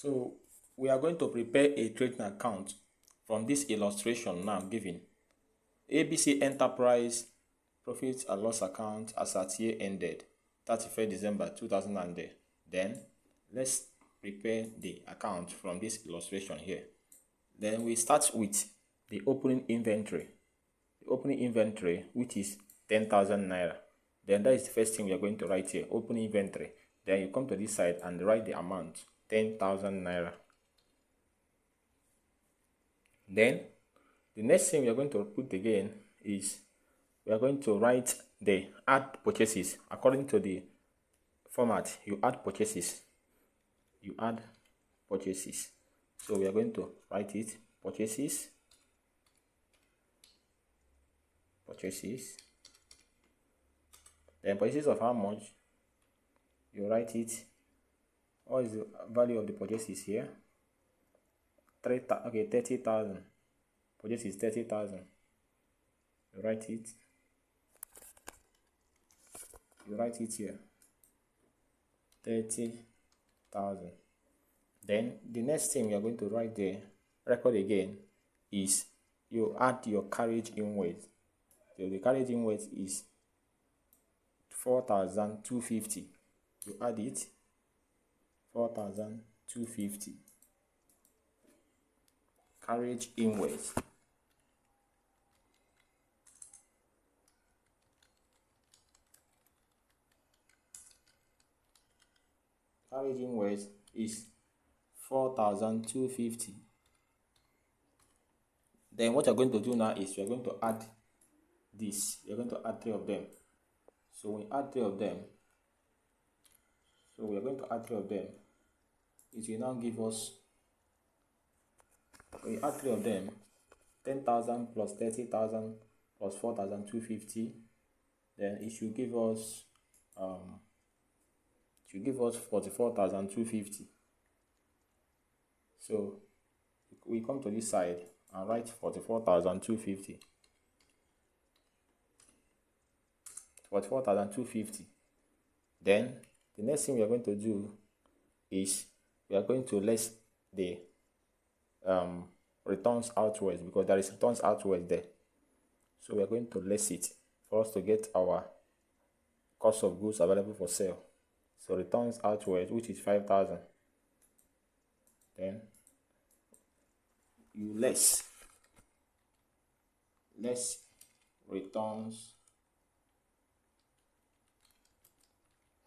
So we are going to prepare a trading account from this illustration now given. ABC Enterprise profit and loss account as at year ended 31st December 2010. Then let's prepare the account from this illustration here. Then we start with the opening inventory. The opening inventory, which is 10,000 naira. Then that is the first thing we are going to write here, opening inventory. Then you come to this side and write the amount, 10,000 naira. Then the next thing we are going to put again is we are going to write the add purchases. According to the format, you add purchases. You add purchases. So we are going to write it, purchases. Purchases. Then purchases of how much? You write it. What is the value of the purchases here? 30,000. Purchases 30,000. You write it. You write it here. 30,000. Then the next thing we are going to write there, record again, is you add your carriage in weight. So the carriage in weight is 4,250. You add it, 4,250. Carriage in weight. Carriage in weight is 4,250. Then what you're going to do now is you're going to add this. You're going to add 3 of them. So we add 3 of them. So we are going to add 3 of them. It will now give us, we add 3 of them, 10,000 plus 30,000 plus 4,250. Then it should give us 44,250. So we come to this side and write 44,250. 44,250. Then the next thing we are going to do is we are going to less the returns outwards, because there is returns outwards there. So we are going to less it for us to get our cost of goods available for sale. So returns outwards, which is 5,000. Then you less returns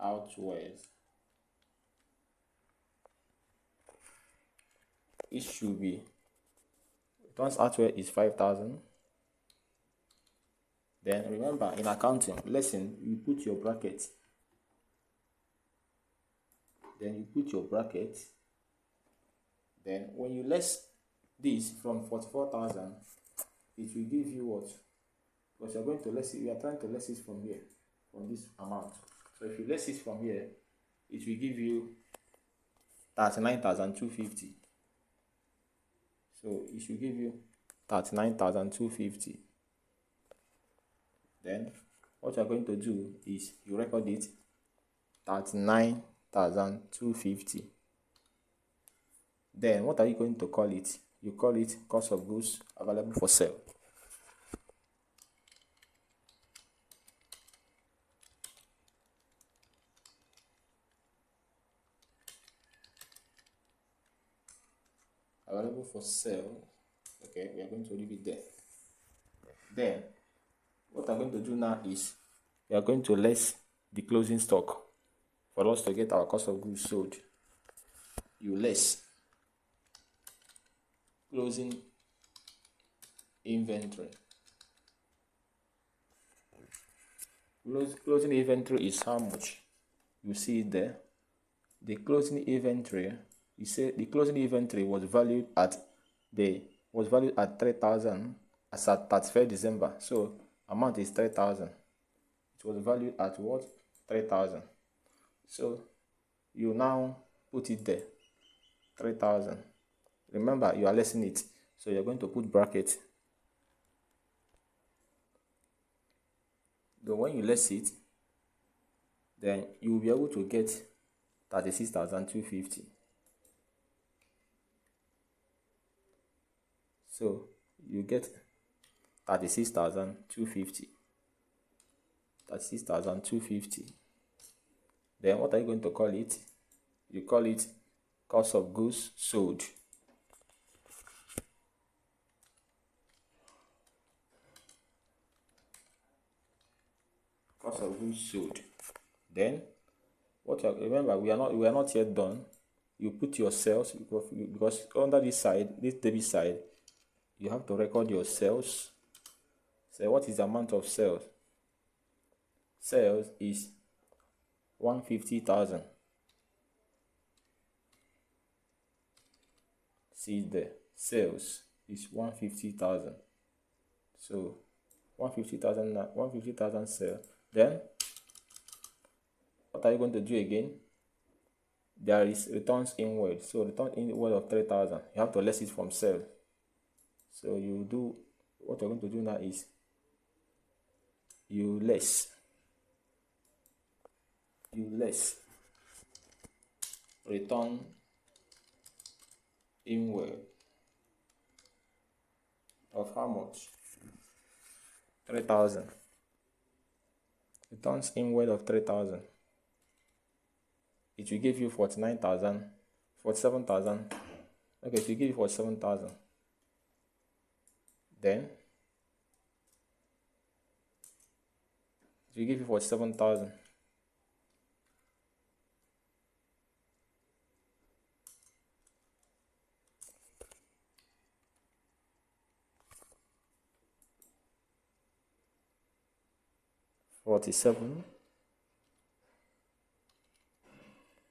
outwards. It should be returns outward is 5,000. Then remember, in accounting lesson, you put your bracket. Then you put your bracket. Then when you less this from 44,000, it will give you what? Because you're going to less it, we are trying to less it from here, from this amount. So if you less it from here, it will give you 39,250. So it should give you 39,250. Then what you are going to do is you record it, 39,250. Then what are you going to call it? You call it cost of goods available for sale. Available for sale. Okay, we are going to leave it there. Then what I'm going to do now is we are going to less the closing stock for us to get our cost of goods sold. You less closing inventory. Closing inventory is how much? You see it there. The closing inventory, you say the closing inventory was valued at 3,000 as at 31st December. So amount is 3,000. It was valued at what? 3,000. So you now put it there, 3,000. Remember, you are lessing it, so you're going to put bracket. Then when you less it, then you will be able to get 36,250. So you get 36,250. 36,250. Then what are you going to call it? You call it cost of goods sold. Cost of goods sold. Then remember, we are not yet done. You put your sales, because under this side, this debit side, you have to record your sales. So what is the amount of sales? Sales is 150,000. See there, sales is 150,000. So 150,000 sales. Then what are you going to do again? There is returns inward. So return inward of 3,000. You have to less it from sales. So you do, what you're going to do now is you less return inward of how much? 3,000. Returns inward of 3,000. It will give you 47,000. Okay, it will give you 47,000. Then it will give you 47,000.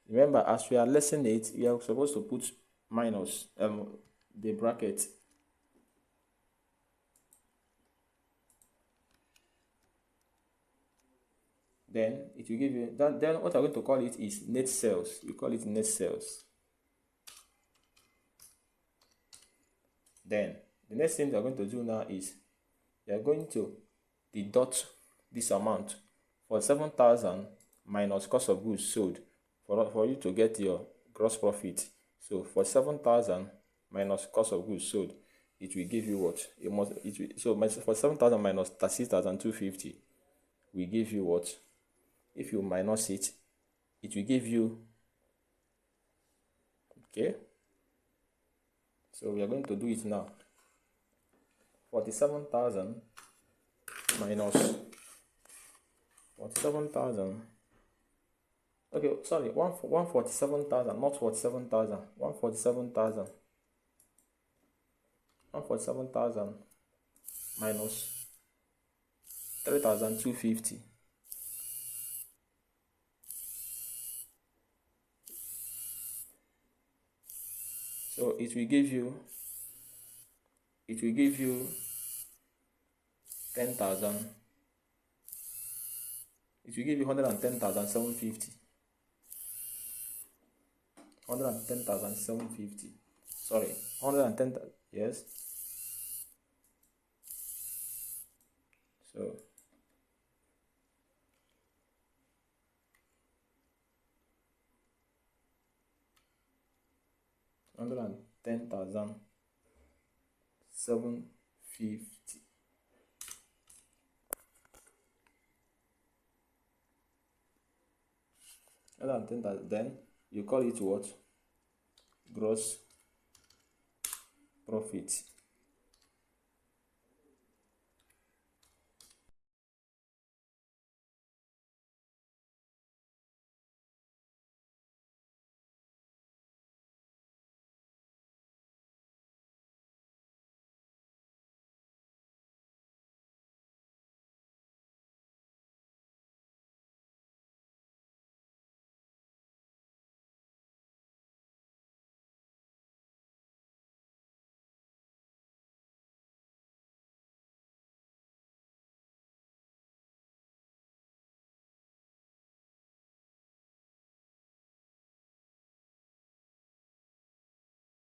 Remember, as we are lessening it, we are supposed to put minus the bracket. Then it will give you that. Then what I'm going to call it is net sales. You call it net sales. Then the next thing we're going to do now is we are going to deduct this amount for 7,000 minus cost of goods sold for you to get your gross profit. So for 7,000 minus cost of goods sold, it will give you what? For 7,000 minus 36,250, we give you what? If you minus it, it will give you, okay? So we are going to do it now. 47,000 minus 47,000. Okay, sorry, 147,000, not 47,000. 147,000. 147,000 minus 3,250. So it will give you 10,000. It will give you 110,750. 110,750. Sorry, 110. Yes. So $110,750. Then you call it what? Gross profit.